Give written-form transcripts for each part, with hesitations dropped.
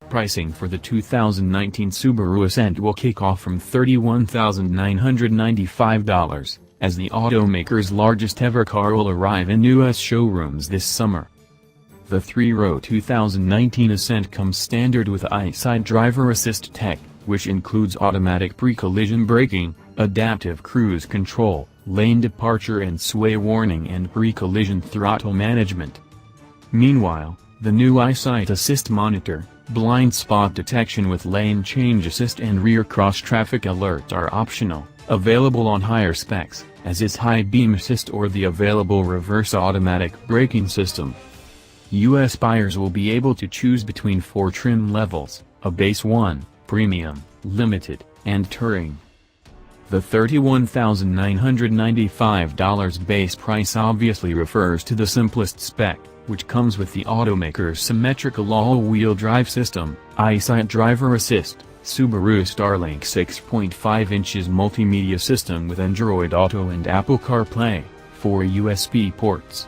Pricing for the 2019 Subaru Ascent will kick off from $31,995, as the automaker's largest ever car will arrive in U.S. showrooms this summer. The three-row 2019 Ascent comes standard with EyeSight Driver Assist tech, which includes automatic pre-collision braking, adaptive cruise control, lane departure and sway warning and pre-collision throttle management. Meanwhile, the new EyeSight Assist Monitor, blind spot detection with lane change assist and rear cross-traffic alerts are optional, available on higher specs, as is high beam assist or the available reverse automatic braking system. U.S. buyers will be able to choose between 4 trim levels, a base 1, premium, limited, and touring. The $31,995 base price obviously refers to the simplest spec, which comes with the automaker's symmetrical all-wheel drive system, EyeSight Driver Assist, Subaru Starlink 6.5 inches multimedia system with Android Auto and Apple CarPlay, 4 USB ports,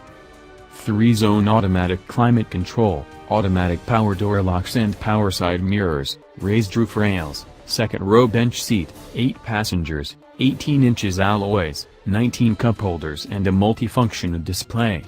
3-zone automatic climate control, automatic power door locks and power side mirrors, raised roof rails, second row bench seat, 8 passengers, 18 inches alloys, 19 cup holders and a multifunction display.